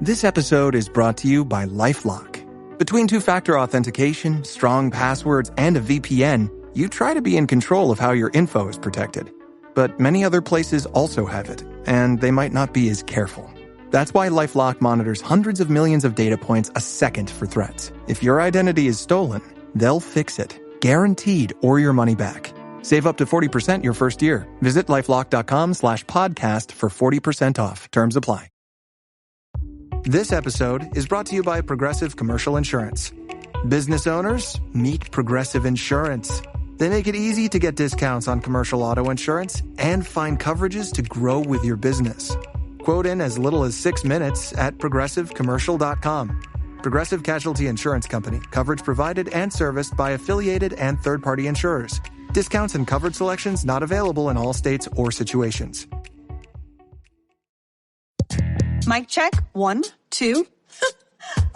This episode is brought to you by LifeLock. Between two-factor authentication, strong passwords, and a VPN, you try to be in control of how your info is protected. But many other places also have it, and they might not be as careful. That's why LifeLock monitors hundreds of millions of data points a second for threats. If your identity is stolen, they'll fix it, guaranteed, or your money back. Save up to 40% your first year. Visit LifeLock.com/podcast for 40% off. Terms apply. This episode is brought to you by Progressive Commercial Insurance. Business owners, meet Progressive Insurance. They make it easy to get discounts on commercial auto insurance and find coverages to grow with your business. Quote in as little as 6 minutes at progressivecommercial.com. Progressive Casualty Insurance Company. Coverage provided and serviced by affiliated and third-party insurers. Discounts and coverage selections not available in all states or situations. Mic check. 1, 2.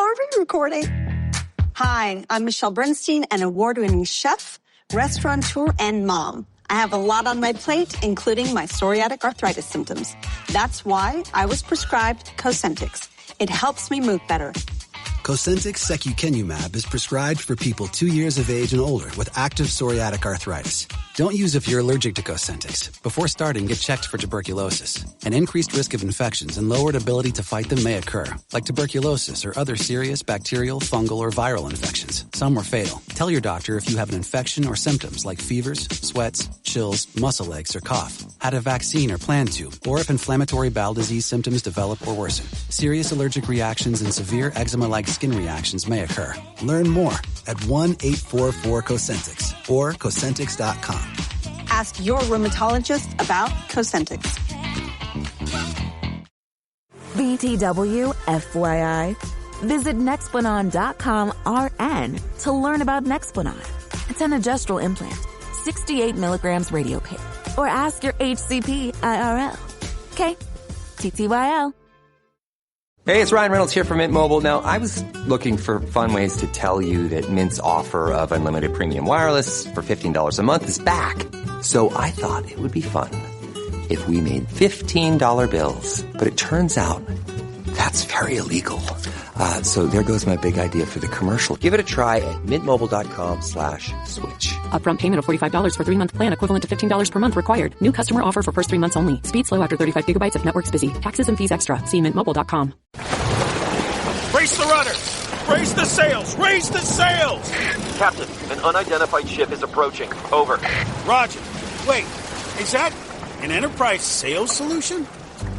Are we recording? Hi, I'm Michelle Bernstein, an award-winning chef, restaurateur, and mom. I have a lot on my plate, including my psoriatic arthritis symptoms. That's why I was prescribed Cosentyx. It helps me move better. Cosentyx secukinumab is prescribed for people 2 years of age and older with active psoriatic arthritis. Don't use if you're allergic to Cosentyx. Before starting, get checked for tuberculosis. An increased risk of infections and lowered ability to fight them may occur, like tuberculosis or other serious bacterial, fungal, or viral infections. Some are fatal. Tell your doctor if you have an infection or symptoms like fevers, sweats, chills, muscle aches, or cough, had a vaccine or plan to, or if inflammatory bowel disease symptoms develop or worsen. Serious allergic reactions and severe eczema-like skin reactions may occur. Learn more at 1-844-COSENTYX or Cosentyx.com. Ask your rheumatologist about Cosentyx. BTW, FYI. Visit Nexplanon.com RN to learn about Nexplanon. It's an adjustable implant, 68 milligrams radiopaque. Or ask your HCP IRL. Okay, TTYL. Hey, it's Ryan Reynolds here from Mint Mobile. Now, I was looking for fun ways to tell you that Mint's offer of unlimited premium wireless for $15 a month is back. So I thought it would be fun if we made $15 bills. But it turns out that's very illegal. So there goes my big idea for the commercial. Give it a try at mintmobile.com/switch. Upfront payment of $45 for 3-month plan equivalent to $15 per month required. New customer offer for first 3 months only. Speed slow after 35 gigabytes if network's busy. Taxes and fees extra. See mintmobile.com. Raise the rudders! Raise the sails! Raise the sails! Captain, an unidentified ship is approaching. Over. Roger. Wait, is that an enterprise sales solution?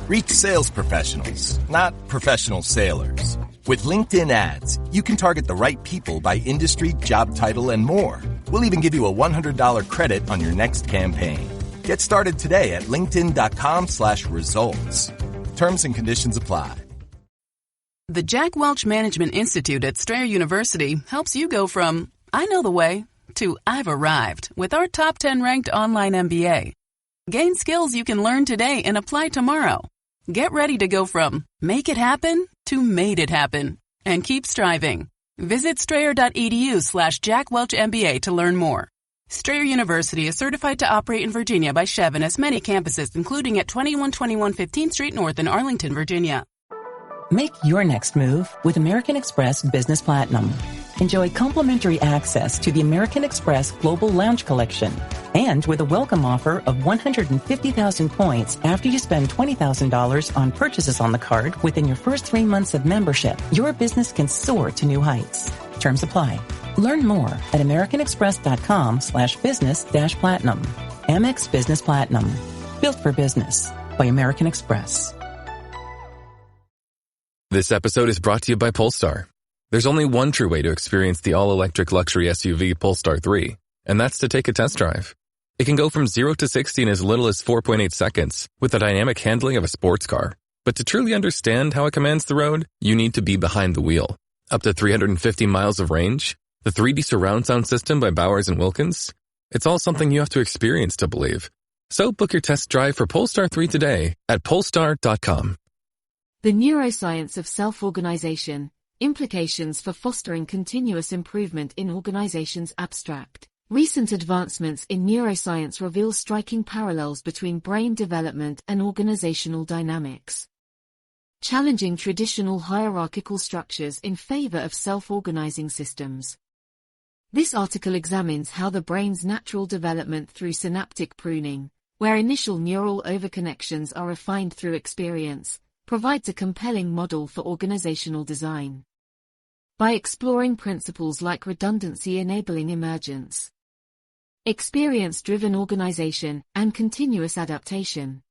Reach sales professionals, not professional sailors. With LinkedIn ads, you can target the right people by industry, job title, and more. We'll even give you a $100 credit on your next campaign. Get started today at linkedin.com/results. Terms and conditions apply. The Jack Welch Management Institute at Strayer University helps you go from, I know the way, to I've arrived with our top 10 ranked online MBA. Gain skills you can learn today and apply tomorrow. Get ready to go from make it happen to made it happen and keep striving. Visit strayer.edu/JackWelchMBA to learn more. Strayer University is certified to operate in Virginia by Chev and has many campuses, including at 2121 15th Street North in Arlington, Virginia. Make your next move with American Express Business Platinum. Enjoy complimentary access to the American Express Global Lounge Collection. And with a welcome offer of 150,000 points after you spend $20,000 on purchases on the card within your first 3 months of membership, your business can soar to new heights. Terms apply. Learn more at americanexpress.com/business-platinum. Amex Business Platinum. Built for business by American Express. This episode is brought to you by Polestar. There's only one true way to experience the all-electric luxury SUV Polestar 3, and that's to take a test drive. It can go from 0 to 60 in as little as 4.8 seconds with the dynamic handling of a sports car. But to truly understand how it commands the road, you need to be behind the wheel. Up to 350 miles of range, the 3D surround sound system by Bowers & Wilkins. It's all something you have to experience to believe. So book your test drive for Polestar 3 today at polestar.com. The Neuroscience of Self-Organization, Implications for Fostering Continuous Improvement in Organizations abstract. Recent advancements in neuroscience reveal striking parallels between brain development and organizational dynamics. challenging traditional hierarchical structures in favor of self-organizing systems. This article examines how the brain's natural development through synaptic pruning, where initial neural overconnections are refined through experience, provides a compelling model for organizational design. By exploring principles like redundancy enabling emergence, experience-driven organization, and continuous adaptation,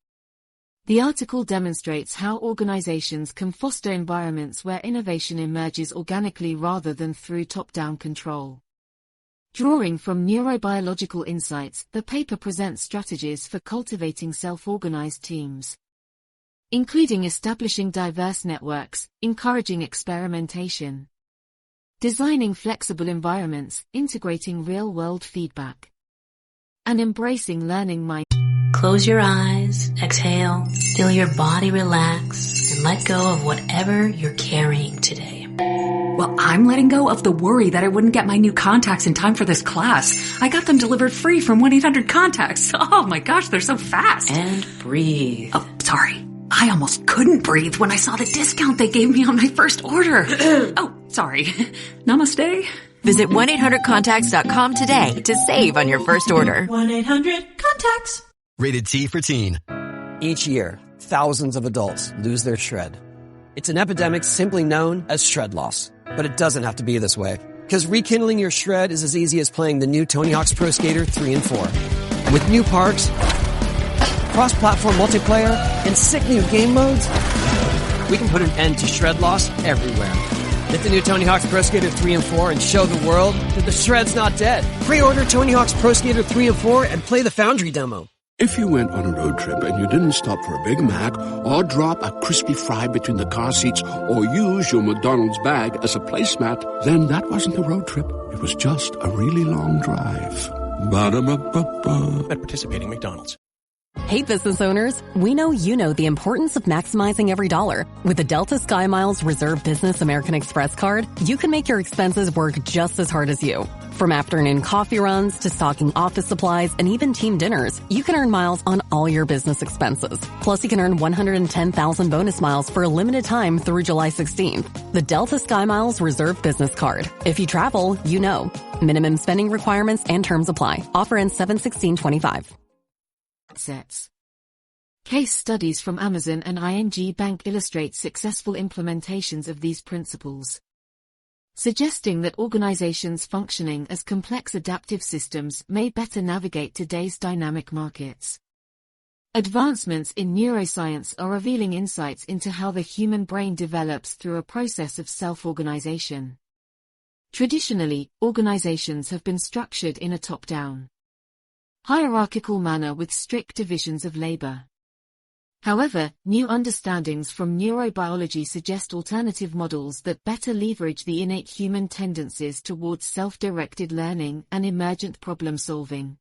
the article demonstrates how organizations can foster environments where innovation emerges organically rather than through top-down control. Drawing from neurobiological insights, the paper presents strategies for cultivating self-organized teams, including establishing diverse networks, encouraging experimentation, designing flexible environments, integrating real-world feedback, and embracing learning mindset. Close your eyes, exhale, feel your body relax, and let go of whatever you're carrying today. Well, I'm letting go of the worry that I wouldn't get my new contacts in time for this class. I got them delivered free from 1-800-CONTACTS. Oh my gosh, they're so fast. And breathe. Oh, sorry. I almost couldn't breathe when I saw the discount they gave me on my first order. Oh, sorry. Namaste. Visit 1-800-CONTACTS.com today to save on your first order. 1-800-CONTACTS. Rated T for Teen. Each year, thousands of adults lose their shred. It's an epidemic simply known as shred loss. But it doesn't have to be this way. Because rekindling your shred is as easy as playing the new Tony Hawk's Pro Skater 3 and 4. With new parks, cross-platform multiplayer, and sick new game modes, we can put an end to shred loss everywhere. Get the new Tony Hawk's Pro Skater 3 and 4 and show the world that the shred's not dead. Pre-order Tony Hawk's Pro Skater 3 and 4 and play the Foundry demo. If you went on a road trip and you didn't stop for a Big Mac or drop a crispy fry between the car seats or use your McDonald's bag as a placemat, then that wasn't a road trip. It was just a really long drive. Ba-da-ba-ba-ba. At participating McDonald's. Hey business owners, we know you know the importance of maximizing every dollar. With the Delta SkyMiles Reserve Business American Express card, you can make your expenses work just as hard as you. From afternoon coffee runs to stocking office supplies and even team dinners, you can earn miles on all your business expenses. Plus, you can earn 110,000 bonus miles for a limited time through July 16th. The Delta SkyMiles Reserve Business Card. If you travel, you know. Minimum spending requirements and terms apply. Offer ends 7/16/25. Sets. Case studies from Amazon and ING Bank illustrate successful implementations of these principles, suggesting that organizations functioning as complex adaptive systems may better navigate today's dynamic markets. Advancements in neuroscience are revealing insights into how the human brain develops through a process of self-organization. Traditionally, organizations have been structured in a top-down, hierarchical manner with strict divisions of labor. However, new understandings from neurobiology suggest alternative models that better leverage the innate human tendencies towards self-directed learning and emergent problem-solving.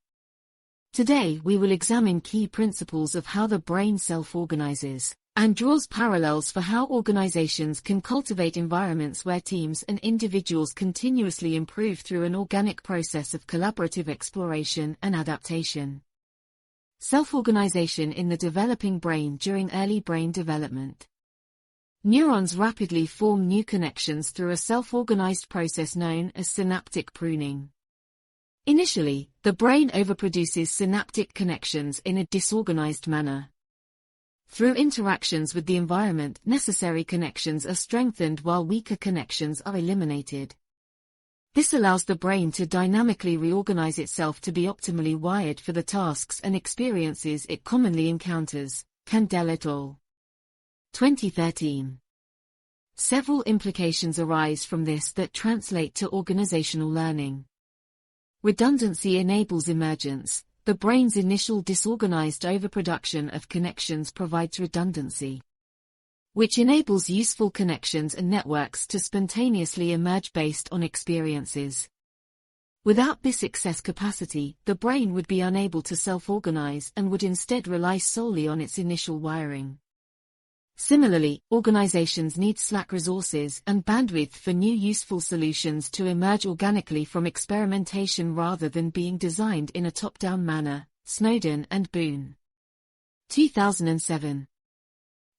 Today we will examine key principles of how the brain self-organizes, and draws parallels for how organizations can cultivate environments where teams and individuals continuously improve through an organic process of collaborative exploration and adaptation. Self-organization in the developing brain during early brain development. Neurons rapidly form new connections through a self-organized process known as synaptic pruning. Initially, the brain overproduces synaptic connections in a disorganized manner. Through interactions with the environment, necessary connections are strengthened while weaker connections are eliminated. This allows the brain to dynamically reorganize itself to be optimally wired for the tasks and experiences it commonly encounters. Candel et al. 2013. Several implications arise from this that translate to organizational learning. Redundancy enables emergence. The brain's initial disorganized overproduction of connections provides redundancy, which enables useful connections and networks to spontaneously emerge based on experiences. Without this excess capacity, the brain would be unable to self-organize and would instead rely solely on its initial wiring. Similarly, organizations need slack resources and bandwidth for new useful solutions to emerge organically from experimentation rather than being designed in a top-down manner. Snowden and Boone. 2007.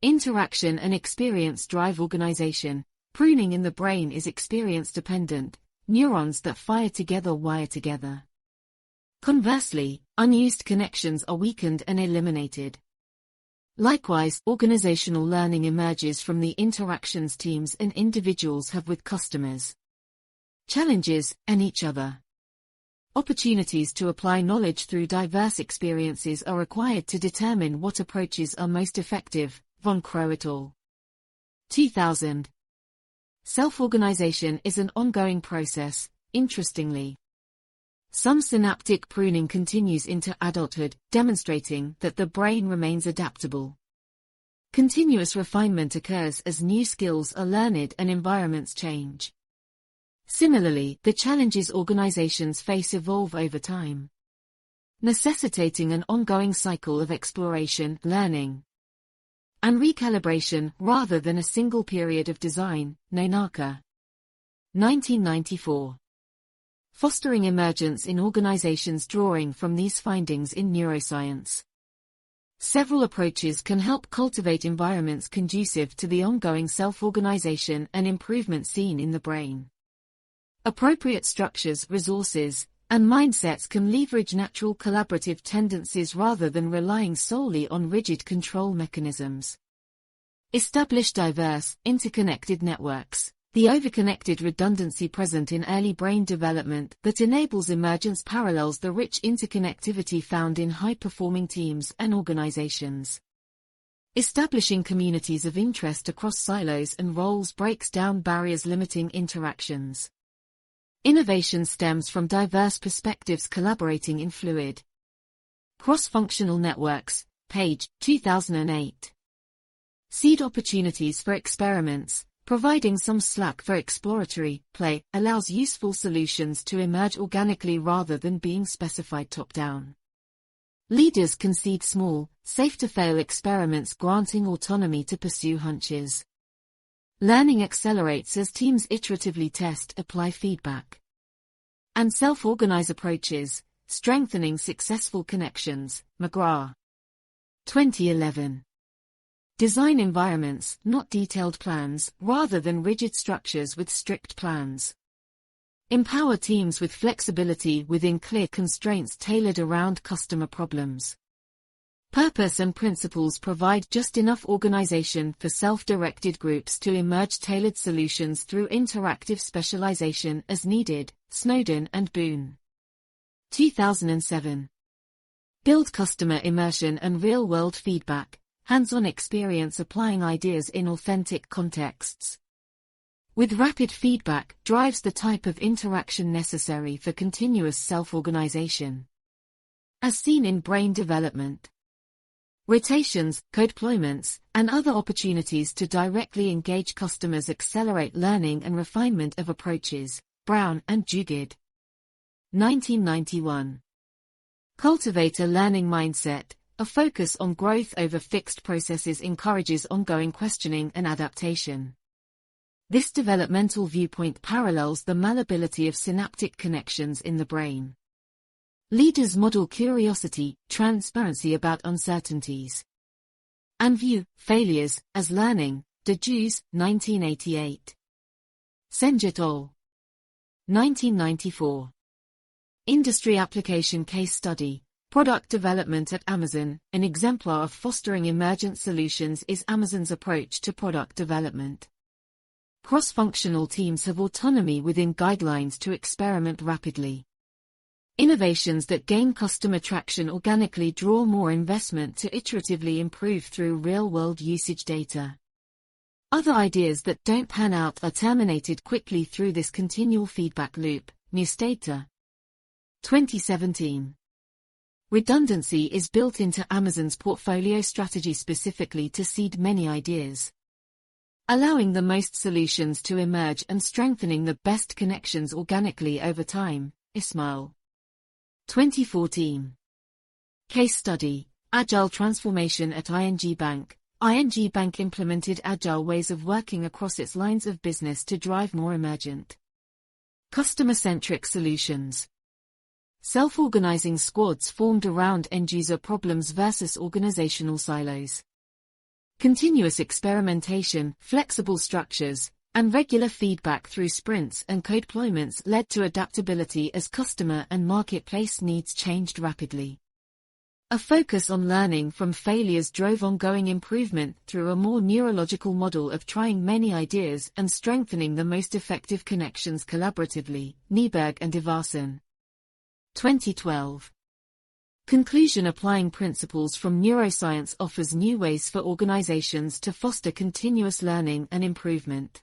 Interaction and experience drive organization. Pruning in the brain is experience-dependent. Neurons that fire together wire together. Conversely, unused connections are weakened and eliminated. Likewise, organizational learning emerges from the interactions teams and individuals have with customers, challenges, and each other. Opportunities to apply knowledge through diverse experiences are required to determine what approaches are most effective. Von Crow et al. 2000. Self-organization is an ongoing process, interestingly. Some synaptic pruning continues into adulthood, demonstrating that the brain remains adaptable. Continuous refinement occurs as new skills are learned and environments change. Similarly, the challenges organizations face evolve over time, necessitating an ongoing cycle of exploration, learning, and recalibration rather than a single period of design. Nanaka. 1994. Fostering emergence in organizations. Drawing from these findings in neuroscience, several approaches can help cultivate environments conducive to the ongoing self-organization and improvement seen in the brain. Appropriate structures, resources, and mindsets can leverage natural collaborative tendencies rather than relying solely on rigid control mechanisms. Establish diverse, interconnected networks. The overconnected redundancy present in early brain development that enables emergence parallels the rich interconnectivity found in high-performing teams and organizations. Establishing communities of interest across silos and roles breaks down barriers limiting interactions. Innovation stems from diverse perspectives collaborating in fluid, cross-functional networks. Page 2008. Seed opportunities for experiments. Providing some slack for exploratory play allows useful solutions to emerge organically rather than being specified top-down. Leaders can seed small, safe-to-fail experiments, granting autonomy to pursue hunches. Learning accelerates as teams iteratively test, apply feedback, and self-organize approaches, strengthening successful connections. McGrath. 2011. Design environments, not detailed plans, rather than rigid structures with strict plans. Empower teams with flexibility within clear constraints tailored around customer problems. Purpose and principles provide just enough organization for self-directed groups to emerge tailored solutions through interactive specialization as needed. Snowden and Boone. 2007. Build customer immersion and real-world feedback, hands-on experience applying ideas in authentic contexts. With rapid feedback drives the type of interaction necessary for continuous self-organization, as seen in brain development. Rotations, co-deployments, and other opportunities to directly engage customers accelerate learning and refinement of approaches. Brown and Jugid. 1991. Cultivate a learning mindset. A focus on growth over fixed processes encourages ongoing questioning and adaptation. This developmental viewpoint parallels the malleability of synaptic connections in the brain. Leaders model curiosity, transparency about uncertainties, and view failures as learning. De Jews, 1988. Senj et al. 1994. Industry application case study. Product development at Amazon. An exemplar of fostering emergent solutions is Amazon's approach to product development. Cross-functional teams have autonomy within guidelines to experiment rapidly. Innovations that gain customer traction organically draw more investment to iteratively improve through real-world usage data. Other ideas that don't pan out are terminated quickly through this continual feedback loop. Newstater. 2017. Redundancy is built into Amazon's portfolio strategy specifically to seed many ideas, allowing the most solutions to emerge and strengthening the best connections organically over time. Ismail. 2014. Case study. Agile transformation at ING Bank. ING Bank implemented agile ways of working across its lines of business to drive more emergent, customer-centric solutions. Self-organizing squads formed around end-user problems versus organizational silos. Continuous experimentation, flexible structures, and regular feedback through sprints and co-deployments led to adaptability as customer and marketplace needs changed rapidly. A focus on learning from failures drove ongoing improvement through a more neurological model of trying many ideas and strengthening the most effective connections collaboratively. Nieberg and Iverson. 2012. Conclusion: applying principles from neuroscience offers new ways for organizations to foster continuous learning and improvement.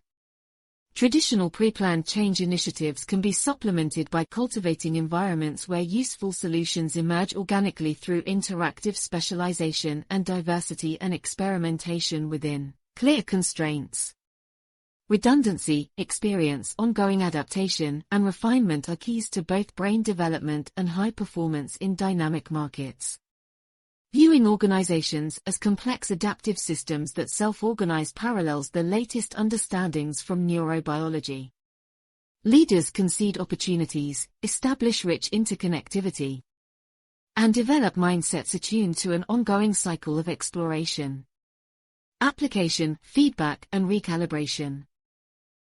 Traditional pre-planned change initiatives can be supplemented by cultivating environments where useful solutions emerge organically through interactive specialization and diversity and experimentation within clear constraints. Redundancy, experience, ongoing adaptation, and refinement are keys to both brain development and high performance in dynamic markets. Viewing organizations as complex adaptive systems that self-organize parallels the latest understandings from neurobiology. Leaders concede opportunities, establish rich interconnectivity, and develop mindsets attuned to an ongoing cycle of exploration, application, feedback, and recalibration.